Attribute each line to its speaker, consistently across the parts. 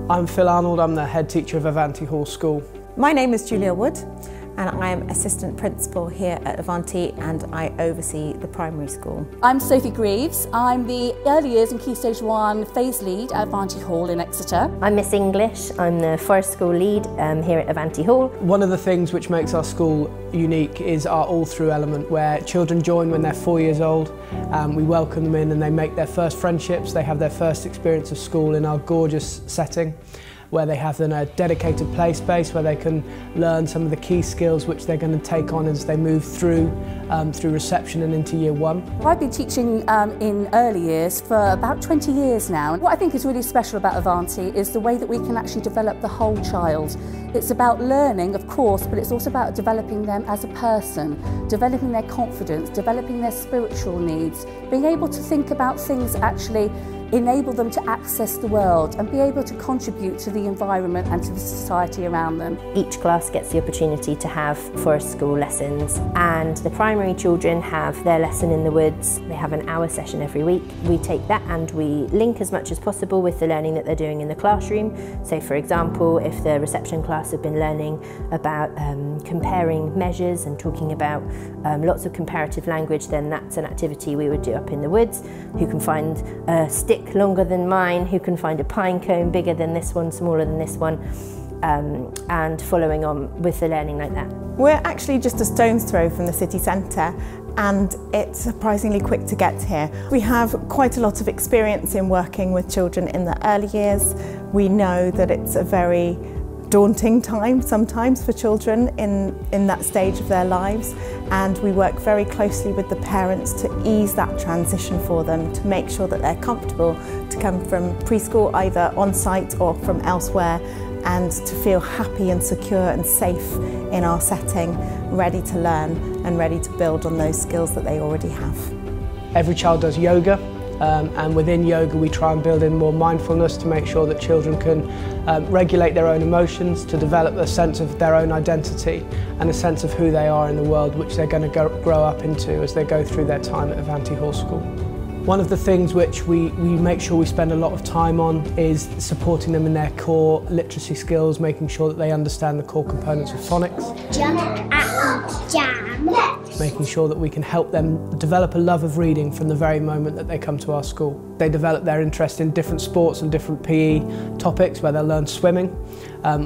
Speaker 1: I'm Phil Arnold, I'm the head teacher of Avanti Hall School.
Speaker 2: My name is Julia Wood and I am assistant principal here at Avanti and I oversee the primary school.
Speaker 3: I'm Sophie Greaves. I'm the Early Years and Key Stage 1 phase lead at Avanti Hall in Exeter.
Speaker 4: I'm Miss English. I'm the Forest School lead here at Avanti Hall.
Speaker 1: One of the things which makes our school unique is our all-through element, where children join when they're 4 years old. We welcome them in and they make their first friendships. They have their first experience of school in our gorgeous setting, where they have then a dedicated play space where they can learn some of the key skills which they're going to take on as they move through reception and into year one.
Speaker 3: I've been teaching in early years for about 20 years now. What I think is really special about Avanti is the way that we can actually develop the whole child. It's about learning, of course, but it's also about developing them as a person, developing their confidence, developing their spiritual needs, being able to think about things that actually enable them to access the world and be able to contribute to the environment and to the society around them.
Speaker 4: Each class gets the opportunity to have Forest School lessons, and the primary children have their lesson in the woods. They have an hour session every week. We take that and we link as much as possible with the learning that they're doing in the classroom. So for example, if the reception class have been learning about comparing measures and talking about lots of comparative language, then that's an activity we would do up in the woods. Who can find a stick longer than mine, who can find a pine cone bigger than this one, smaller than this one, and following on with the learning like that.
Speaker 2: We're actually just a stone's throw from the city centre and it's surprisingly quick to get here. We have quite a lot of experience in working with children in the early years. We know that it's a very daunting time sometimes for children in that stage of their lives, and we work very closely with the parents to ease that transition for them, to make sure that they're comfortable to come from preschool either on site or from elsewhere, and to feel happy and secure and safe in our setting, ready to learn and ready to build on those skills that they already have.
Speaker 1: Every child does yoga. And within yoga we try and build in more mindfulness to make sure that children can regulate their own emotions, to develop a sense of their own identity and a sense of who they are in the world, which they're going to grow up into as they go through their time at Avanti Hall School. One of the things which we make sure we spend a lot of time on is supporting them in their core literacy skills, making sure that they understand the core components of phonics.
Speaker 5: Jump and jam.
Speaker 1: Making sure that we can help them develop a love of reading from the very moment that they come to our school. They develop their interest in different sports and different PE topics where they'll learn swimming.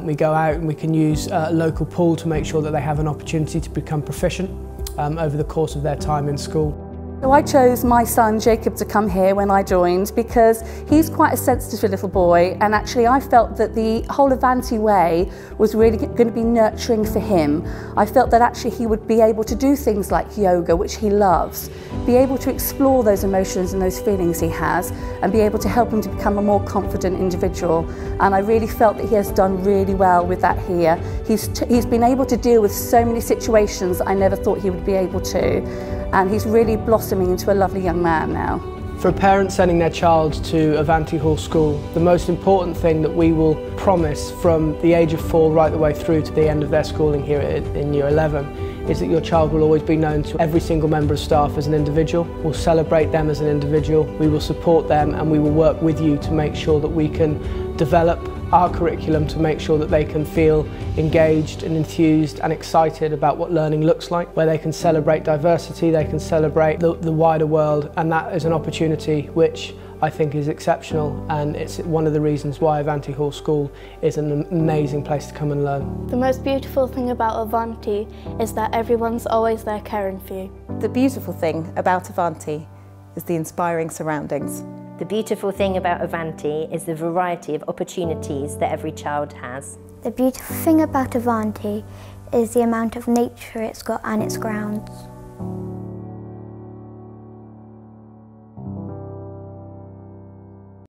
Speaker 1: We go out and we can use a local pool to make sure that they have an opportunity to become proficient over the course of their time in school.
Speaker 3: So I chose my son Jacob to come here when I joined because he's quite a sensitive little boy, and actually I felt that the whole Avanti way was really going to be nurturing for him. I felt that actually he would be able to do things like yoga, which he loves, be able to explore those emotions and those feelings he has, and be able to help him to become a more confident individual. And I really felt that he has done really well with that here. He's been able to deal with so many situations that I never thought he would be able to. And he's really blossoming into a lovely young man now.
Speaker 1: For parents sending their child to Avanti Hall School, the most important thing that we will promise from the age of 4 right the way through to the end of their schooling here in Year 11 is that your child will always be known to every single member of staff as an individual. We'll celebrate them as an individual, we will support them, and we will work with you to make sure that we can develop our curriculum to make sure that they can feel engaged and enthused and excited about what learning looks like, where they can celebrate diversity, they can celebrate the wider world, and that is an opportunity which I think is exceptional, and it's one of the reasons why Avanti Hall School is an amazing place to come and learn.
Speaker 6: The most beautiful thing about Avanti is that everyone's always there caring for you.
Speaker 2: The beautiful thing about Avanti is the inspiring surroundings.
Speaker 4: The beautiful thing about Avanti is the variety of opportunities that every child has.
Speaker 5: The beautiful thing about Avanti is the amount of nature it's got and its grounds.